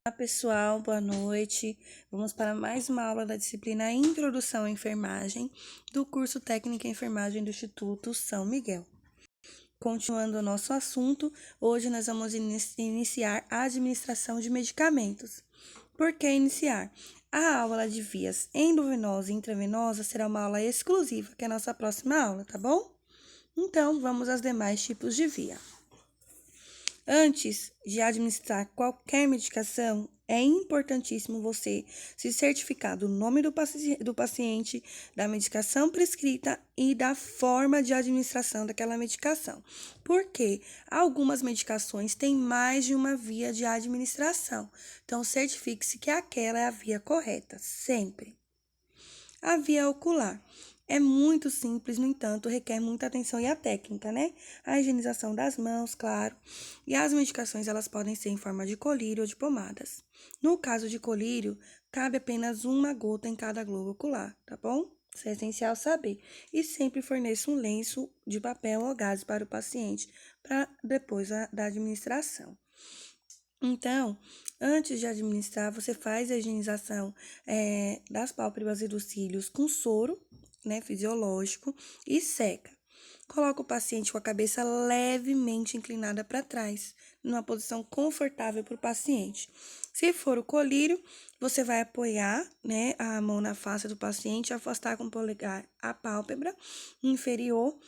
Olá pessoal, boa noite. Vamos para mais uma aula da disciplina Introdução à Enfermagem do curso Técnica em Enfermagem do Instituto São Miguel. Continuando o nosso assunto, hoje nós vamos iniciar a administração de medicamentos. Por que iniciar? A aula de vias endovenosa e intravenosa será uma aula exclusiva, que é a nossa próxima aula, tá bom? Então, vamos aos demais tipos de via. Antes de administrar qualquer medicação, é importantíssimo você se certificar do nome do paciente, da medicação prescrita e da forma de administração daquela medicação. Porque algumas medicações têm mais de uma via de administração. Então, certifique-se que aquela é a via correta, sempre. A via ocular. É muito simples, no entanto, requer muita atenção e a técnica, né? A higienização das mãos, claro. E as medicações, elas podem ser em forma de colírio ou de pomadas. No caso de colírio, cabe apenas uma gota em cada globo ocular, tá bom? Isso é essencial saber. E sempre forneça um lenço de papel ou gaze para o paciente, para depois da administração. Então, antes de administrar, você faz a higienização das pálpebras e dos cílios com soro, né, fisiológico, e seca. Coloca o paciente com a cabeça levemente inclinada para trás, numa posição confortável para o paciente. Se for o colírio, você vai apoiar, né, a mão na face do paciente, afastar com o polegar a pálpebra inferior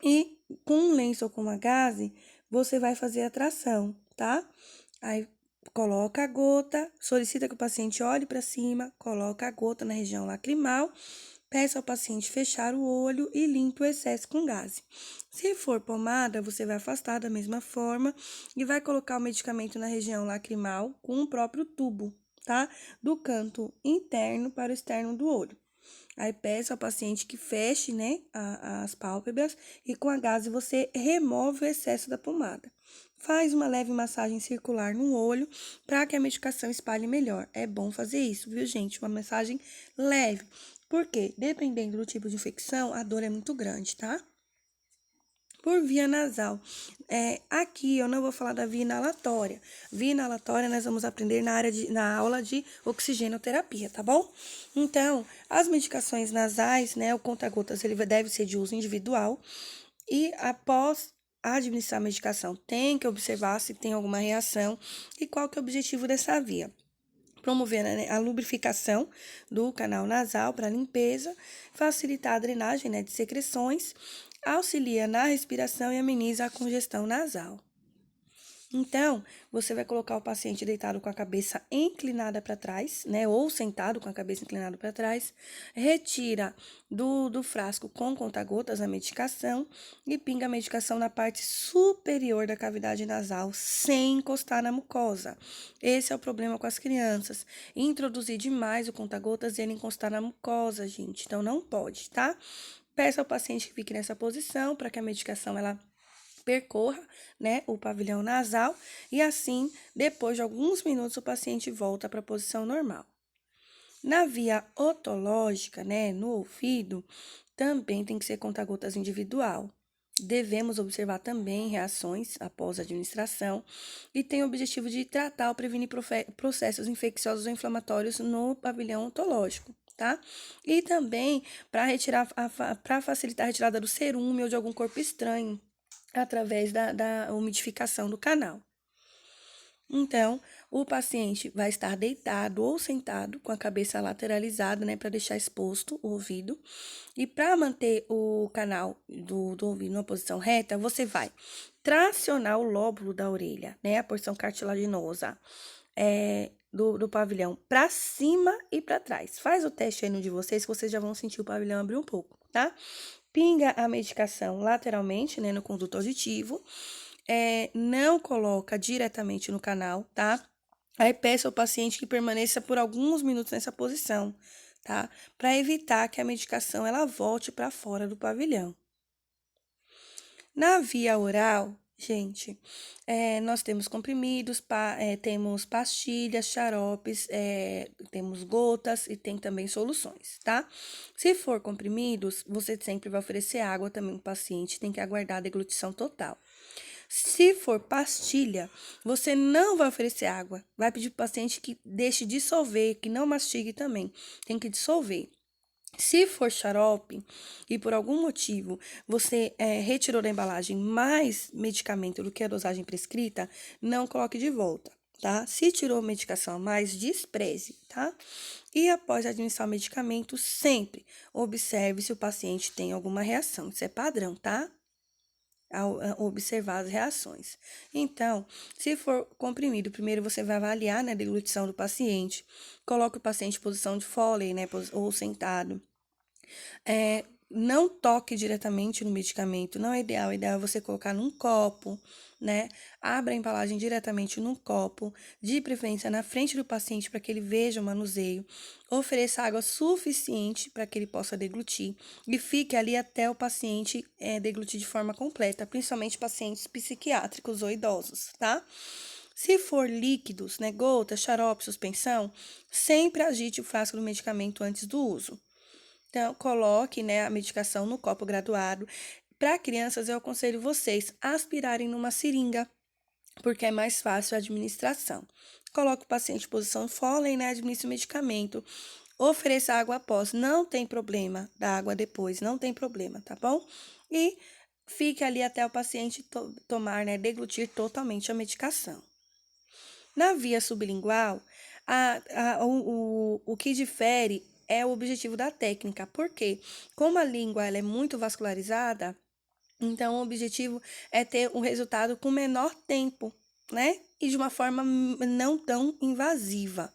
e com um lenço ou com uma gaze, você vai fazer a tração, tá? Aí coloca a gota, solicita que o paciente olhe para cima, coloca a gota na região lacrimal, peça ao paciente fechar o olho e limpe o excesso com gaze. Se for pomada, você vai afastar da mesma forma e vai colocar o medicamento na região lacrimal com o próprio tubo, tá? Do canto interno para o externo do olho. Aí peça ao paciente que feche, né, as pálpebras e com a gaze você remove o excesso da pomada. Faz uma leve massagem circular no olho para que a medicação espalhe melhor. É bom fazer isso, viu, gente? Uma massagem leve. Porque, dependendo do tipo de infecção, a dor é muito grande, tá? Por via nasal. Aqui eu não vou falar da via inalatória. Via inalatória nós vamos aprender na aula de oxigenoterapia, tá bom? Então, as medicações nasais, né, o conta-gotas, ele deve ser de uso individual. E após administrar a medicação, tem que observar se tem alguma reação e qual que é o objetivo dessa via. Promover, né, a lubrificação do canal nasal para limpeza, facilitar a drenagem, né, de secreções, auxilia na respiração e ameniza a congestão nasal. Então, você vai colocar o paciente deitado com a cabeça inclinada para trás, né? Ou sentado com a cabeça inclinada para trás. Retira do frasco com conta-gotas a medicação e pinga a medicação na parte superior da cavidade nasal, sem encostar na mucosa. Esse é o problema com as crianças. Introduzir demais o conta-gotas e ele encostar na mucosa, gente. Então, não pode, tá? Peça ao paciente que fique nessa posição para que a medicação ela percorra, né, o pavilhão nasal e assim, depois de alguns minutos, o paciente volta para a posição normal. Na via otológica, né, no ouvido, também tem que ser conta-gotas individual. Devemos observar também reações após a administração e tem o objetivo de tratar ou prevenir processos infecciosos ou inflamatórios no pavilhão otológico, tá? E também para facilitar a retirada do cerume ou de algum corpo estranho, através da umidificação do canal. Então, o paciente vai estar deitado ou sentado com a cabeça lateralizada, né, para deixar exposto o ouvido. E para manter o canal do ouvido numa posição reta, você vai tracionar o lóbulo da orelha, né, a porção cartilaginosa do pavilhão para cima e para trás. Faz o teste aí no de vocês, que vocês já vão sentir o pavilhão abrir um pouco, tá? Pinga a medicação lateralmente, né, no conduto auditivo. Não coloca diretamente no canal, tá? Aí peça ao paciente que permaneça por alguns minutos nessa posição, tá? Para evitar que a medicação ela volte para fora do pavilhão. Na via oral, gente, nós temos comprimidos, temos pastilhas, xaropes, temos gotas e tem também soluções, tá? Se for comprimidos, você sempre vai oferecer água também para o paciente, tem que aguardar a deglutição total. Se for pastilha, você não vai oferecer água. Vai pedir para o paciente que deixe dissolver, que não mastigue também. Tem que dissolver. Se for xarope e por algum motivo você retirou da embalagem mais medicamento do que a dosagem prescrita, não coloque de volta, tá? Se tirou medicação a mais, despreze, tá? E após administrar o medicamento, sempre observe se o paciente tem alguma reação. Isso é padrão, tá? Ao observar as reações. Então, se for comprimido, primeiro você vai avaliar, né, a deglutição do paciente, coloca o paciente em posição de Foley, né, ou sentado. Não toque diretamente no medicamento, não é ideal. O ideal é você colocar num copo, né? Abra a embalagem diretamente num copo, de preferência na frente do paciente para que ele veja o manuseio. Ofereça água suficiente para que ele possa deglutir e fique ali até o paciente deglutir de forma completa, principalmente pacientes psiquiátricos ou idosos, tá? Se for líquidos, né, gota, xarope, suspensão, sempre agite o frasco do medicamento antes do uso. Então, coloque, né, a medicação no copo graduado. Para crianças, eu aconselho vocês aspirarem numa seringa, porque é mais fácil a administração. Coloque o paciente em posição Foley, né, administre o medicamento. Ofereça água após, não tem problema. Dá água depois, não tem problema, tá bom? E fique ali até o paciente tomar, né, deglutir totalmente a medicação. Na via sublingual, o que difere é o objetivo da técnica, porque como a língua ela é muito vascularizada, então o objetivo é ter um resultado com menor tempo, né? E de uma forma não tão invasiva.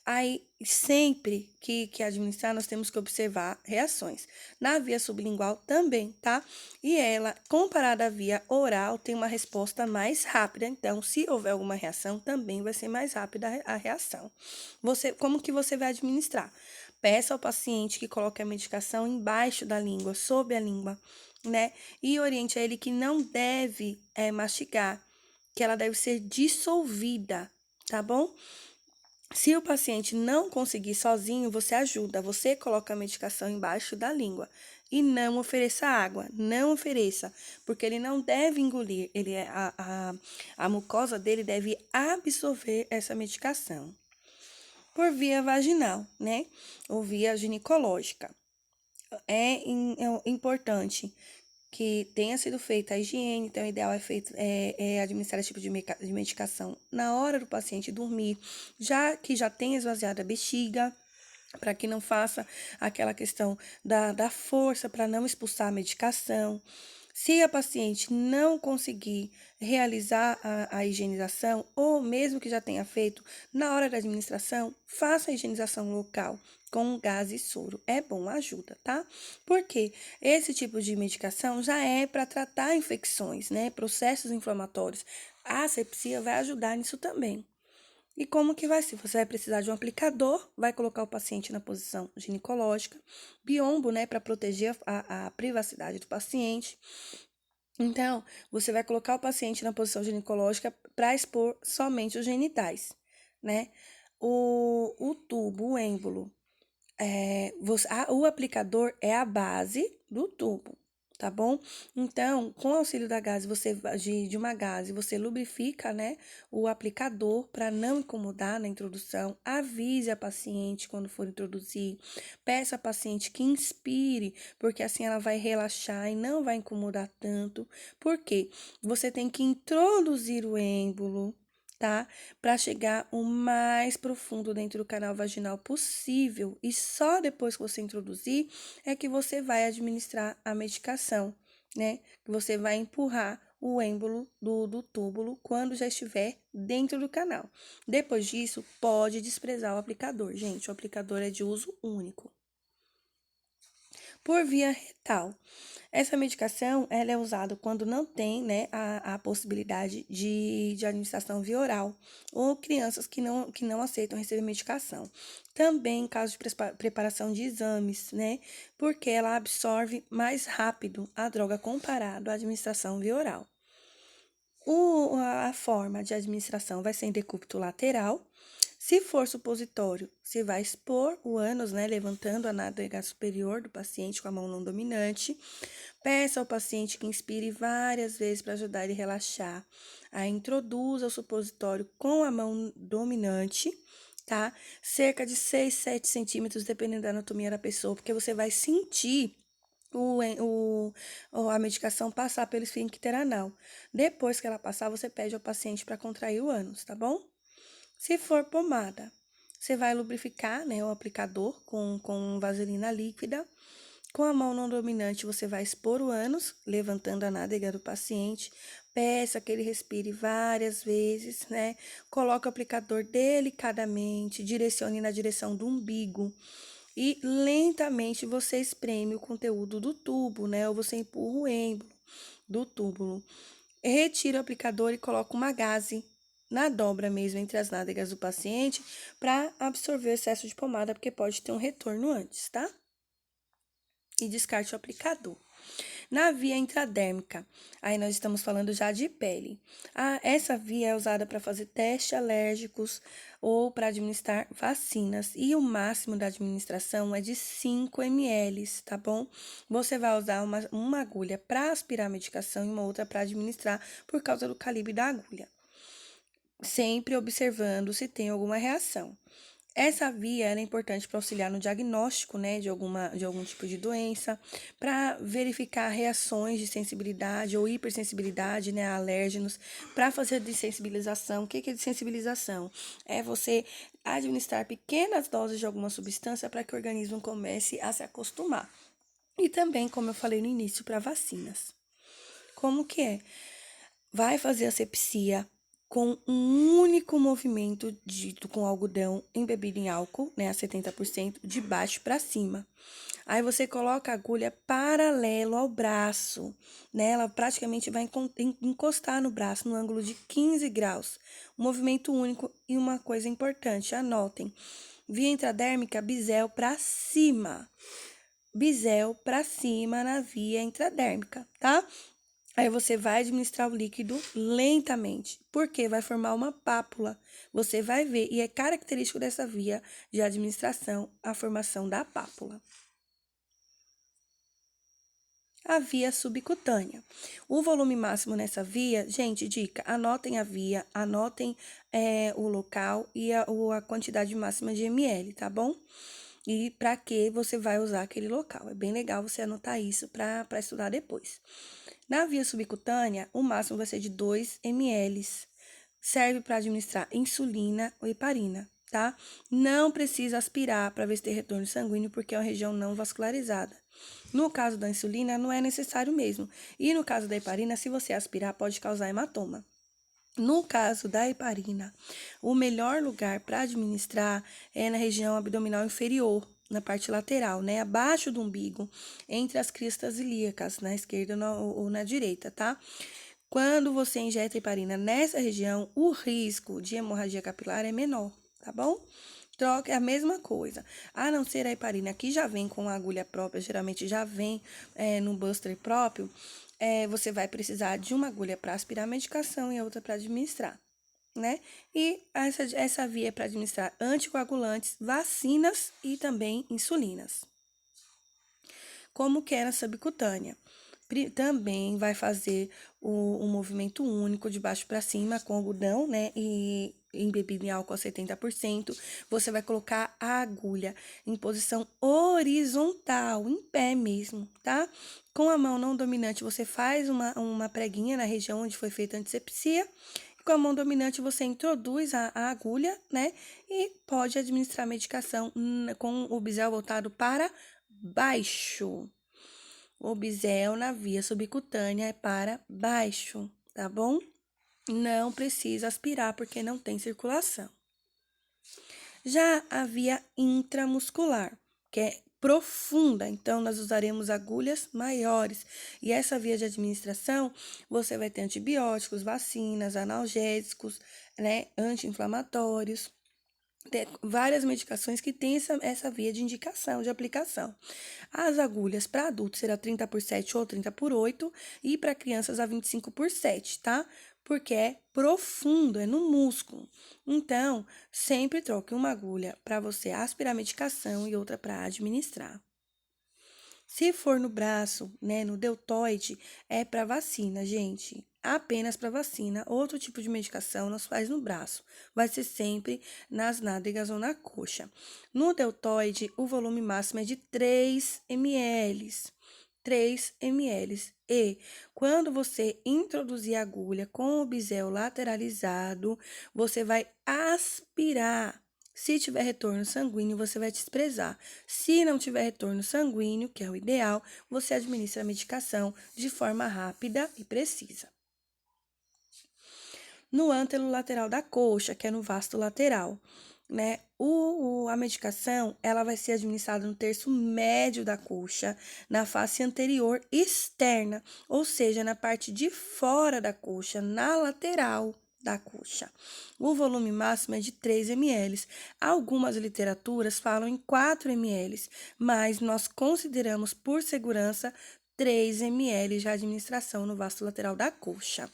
Aí, sempre que administrar, nós temos que observar reações. Na via sublingual também, tá? E ela, comparada à via oral, tem uma resposta mais rápida. Então, se houver alguma reação, também vai ser mais rápida a reação. Como que você vai administrar? Peça ao paciente que coloque a medicação embaixo da língua, sob a língua, né? E oriente a ele que não deve mastigar, que ela deve ser dissolvida, tá bom? Se o paciente não conseguir sozinho, você ajuda, você coloca a medicação embaixo da língua e não ofereça água, não ofereça, porque ele não deve engolir, a mucosa dele deve absorver essa medicação. Por via vaginal, né? Ou via ginecológica. É importante que tenha sido feita a higiene, então o ideal é administrar esse tipo de medicação na hora do paciente dormir, já que já tenha esvaziado a bexiga, para que não faça aquela questão da força para não expulsar a medicação. Se a paciente não conseguir realizar a higienização, ou mesmo que já tenha feito, na hora da administração, faça a higienização local com gás e soro. É bom, ajuda, tá? Porque esse tipo de medicação já é para tratar infecções, né? Processos inflamatórios. A asepsia vai ajudar nisso também. E como que vai ser? Você vai precisar de um aplicador, vai colocar o paciente na posição ginecológica, biombo, né, para proteger a privacidade do paciente. Então, você vai colocar o paciente na posição ginecológica para expor somente os genitais, né? O tubo, o êmbolo, o aplicador é a base do tubo, tá bom? Então, com o auxílio da gaze, de uma gaze, você lubrifica, né, o aplicador para não incomodar na introdução. Avise a paciente quando for introduzir. Peça a paciente que inspire, porque assim ela vai relaxar e não vai incomodar tanto. Por quê? Você tem que introduzir o êmbolo, tá? Para chegar o mais profundo dentro do canal vaginal possível. E só depois que você introduzir é que você vai administrar a medicação, né? Que você vai empurrar o êmbolo do túbulo quando já estiver dentro do canal. Depois disso, pode desprezar o aplicador. Gente, o aplicador é de uso único. Por via retal. Essa medicação ela é usada quando não tem, né, a possibilidade de administração via oral ou crianças que não aceitam receber medicação. Também em caso de preparação de exames, né, porque ela absorve mais rápido a droga comparado à administração via oral. A forma de administração vai ser em decúbito lateral, Se for supositório, você vai expor o ânus, né, levantando a nádega superior do paciente com a mão não dominante. Peça ao paciente que inspire várias vezes para ajudar ele a relaxar. Aí introduza o supositório com a mão dominante, tá? Cerca de 6, 7 centímetros, dependendo da anatomia da pessoa, porque você vai sentir a medicação passar pelo esfíncter anal. Depois que ela passar, você pede ao paciente para contrair o ânus, tá bom? Se for pomada, você vai lubrificar, né, o aplicador com vaselina líquida. Com a mão não dominante, você vai expor o ânus, levantando a nádega do paciente. Peça que ele respire várias vezes, né? Coloque o aplicador delicadamente, direcione na direção do umbigo. E lentamente você espreme o conteúdo do tubo, né? Ou você empurra o êmbolo do túbulo. Retira o aplicador e coloca uma gaze na dobra mesmo entre as nádegas do paciente para absorver o excesso de pomada, porque pode ter um retorno antes, tá? E descarte o aplicador. Na via intradérmica, aí nós estamos falando já de pele. Essa via é usada para fazer testes alérgicos ou para administrar vacinas. E o máximo da administração é de 5 ml, tá bom? Você vai usar uma agulha para aspirar a medicação e uma outra para administrar por causa do calibre da agulha. Sempre observando se tem alguma reação. Essa via é importante para auxiliar no diagnóstico, né, de algum tipo de doença, para verificar reações de sensibilidade ou hipersensibilidade, né, a alérgenos, para fazer desensibilização. O que é desensibilização? É você administrar pequenas doses de alguma substância para que o organismo comece a se acostumar. E também, como eu falei no início, para vacinas. Como que é? Vai fazer asepsia com um único movimento dito com algodão embebido em álcool, né, a 70%, de baixo para cima. Aí você coloca a agulha paralelo ao braço, né? Ela praticamente vai encostar no braço no ângulo de 15 graus. Um movimento único e uma coisa importante, anotem. Via intradérmica, bisel para cima. Bisel para cima na via intradérmica, tá? Aí você vai administrar o líquido lentamente, porque vai formar uma pápula. Você vai ver, e é característico dessa via de administração a formação da pápula. A via subcutânea. O volume máximo nessa via, gente, dica, anotem a via, anotem o local e a quantidade máxima de ml, tá bom? E para que você vai usar aquele local. É bem legal você anotar isso para estudar depois. Na via subcutânea, o máximo vai ser de 2 ml. Serve para administrar insulina ou heparina, tá? Não precisa aspirar para ver se tem retorno sanguíneo, porque é uma região não vascularizada. No caso da insulina, não é necessário mesmo. E no caso da heparina, se você aspirar, pode causar hematoma. No caso da heparina, o melhor lugar para administrar é na região abdominal inferior, na parte lateral, né? Abaixo do umbigo, entre as cristas ilíacas, na esquerda ou na direita, tá? Quando você injeta heparina nessa região, o risco de hemorragia capilar é menor, tá bom? Troca é a mesma coisa. A não ser a heparina que já vem com a agulha própria, geralmente já vem no buster próprio, você vai precisar de uma agulha para aspirar a medicação e a outra para administrar, né? E essa via é para administrar anticoagulantes, vacinas e também insulinas. Como que é na subcutânea? Também vai fazer um movimento único de baixo para cima com algodão, né? E embebido em álcool a 70%. Você vai colocar a agulha em posição horizontal, em pé mesmo, tá? Com a mão não dominante, você faz uma preguinha na região onde foi feita a antisepsia. Com a mão dominante, você introduz a agulha, né? E pode administrar a medicação com o bisel voltado para baixo. O bisel na via subcutânea é para baixo, tá bom? Não precisa aspirar porque não tem circulação. Já a via intramuscular, que é profunda, então nós usaremos agulhas maiores. E essa via de administração, você vai ter antibióticos, vacinas, analgésicos, né, anti-inflamatórios. Várias medicações que têm essa via de indicação, de aplicação. As agulhas para adultos será 30 por 7 ou 30 por 8 e para crianças a 25 por 7, tá? porque é profundo, é no músculo. Então, sempre troque uma agulha para você aspirar a medicação e outra para administrar. Se for no braço, né, no deltoide, é para vacina, gente. Apenas para vacina. Outro tipo de medicação nós faz no braço. Vai ser sempre nas nádegas ou na coxa. No deltoide, o volume máximo é de 3 ml. 3 ml. E quando você introduzir a agulha com o bisel lateralizado, você vai aspirar. Se tiver retorno sanguíneo, você vai desprezar. Se não tiver retorno sanguíneo, que é o ideal, você administra a medicação de forma rápida e precisa. No ântero lateral da coxa, que é no vasto lateral, né? A medicação, ela vai ser administrada no terço médio da coxa, na face anterior externa, ou seja, na parte de fora da coxa, na lateral da coxa. O volume máximo é de 3 ml. Algumas literaturas falam em 4 ml, mas nós consideramos por segurança 3 ml de administração no vasto lateral da coxa.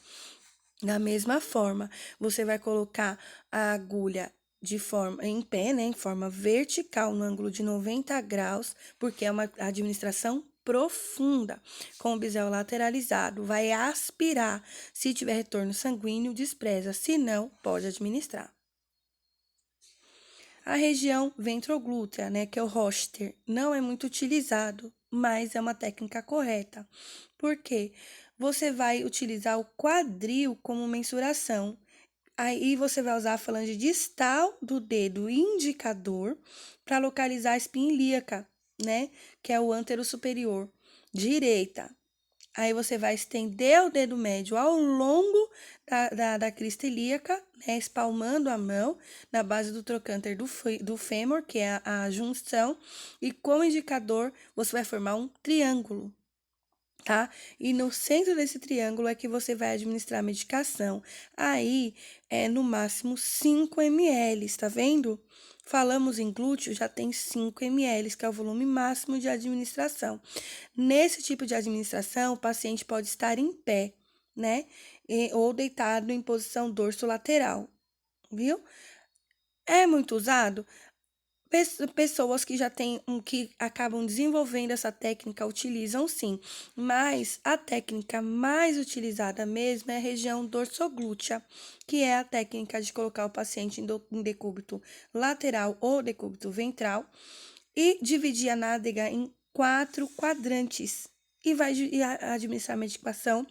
Da mesma forma, você vai colocar a agulha de forma em pé, né, em forma vertical, no ângulo de 90 graus, porque é uma administração profunda, com o bisel lateralizado, vai aspirar. Se tiver retorno sanguíneo, despreza, se não, pode administrar. A região ventroglútea, né, que é o Rochter, não é muito utilizado, mas é uma técnica correta. Por quê? Você vai utilizar o quadril como mensuração. Aí você vai usar a falange distal do dedo indicador para localizar a espinha ilíaca, né? Que é o ântero superior, direita. Aí você vai estender o dedo médio ao longo da crista ilíaca, né? Espalmando a mão na base do trocânter do fêmur, que é a junção, e com o indicador você vai formar um triângulo. Tá? E no centro desse triângulo é que você vai administrar a medicação. Aí é no máximo 5 ml, tá vendo? Falamos em glúteo, já tem 5 ml, que é o volume máximo de administração. Nesse tipo de administração, o paciente pode estar em pé, né? Ou deitado em posição dorso-lateral, viu? É muito usado? Pessoas que já têm que acabam desenvolvendo essa técnica utilizam sim, mas a técnica mais utilizada mesmo é a região dorsoglútea, que é a técnica de colocar o paciente em decúbito lateral ou decúbito ventral e dividir a nádega em 4 quadrantes e vai administrar a medicação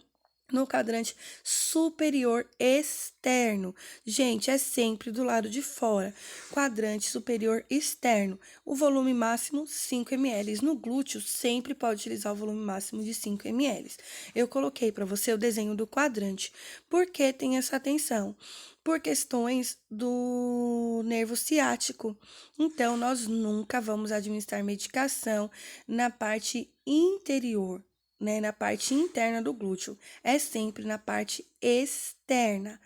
no quadrante superior externo. Gente, é sempre do lado de fora. Quadrante superior externo. O volume máximo 5 ml. No glúteo, sempre pode utilizar o volume máximo de 5 ml. Eu coloquei para você o desenho do quadrante. Por que tem essa atenção? Por questões do nervo ciático. Então, nós nunca vamos administrar medicação na parte interior, né, na parte interna do glúteo, é sempre na parte externa.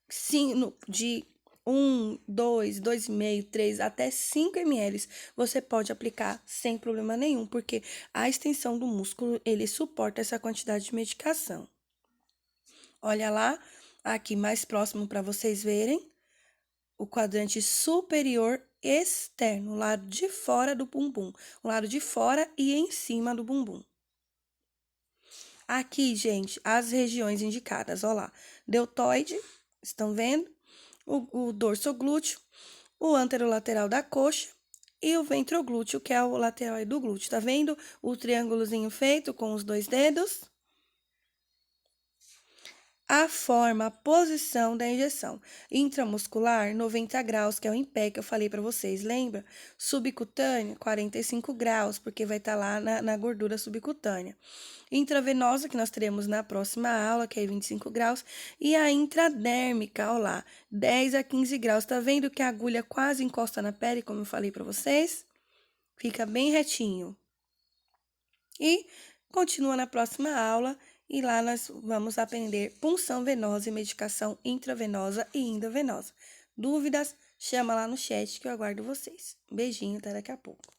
Sim, de 1, 2, 2,5, 3 até 5 ml você pode aplicar sem problema nenhum, porque a extensão do músculo, ele suporta essa quantidade de medicação. Olha lá, aqui mais próximo para vocês verem, o quadrante superior externo, o lado de fora do bumbum, o lado de fora e em cima do bumbum. Aqui, gente, as regiões indicadas, ó lá. Deltoide, estão vendo? O dorsoglúteo, o anterolateral da coxa e o ventroglúteo, que é o lateral do glúteo. Tá vendo o triângulozinho feito com os 2 dedos? A forma, a posição da injeção. Intramuscular, 90 graus, que é o em pé que eu falei para vocês, lembra? Subcutânea, 45 graus, porque vai estar lá na gordura subcutânea. Intravenosa, que nós teremos na próxima aula, que é 25 graus. E a intradérmica, ó lá, 10 a 15 graus. Tá vendo que a agulha quase encosta na pele, como eu falei para vocês? Fica bem retinho. E continua na próxima aula. E lá nós vamos aprender punção venosa e medicação intravenosa e endovenosa. Dúvidas? Chama lá no chat que eu aguardo vocês. Beijinho, até daqui a pouco.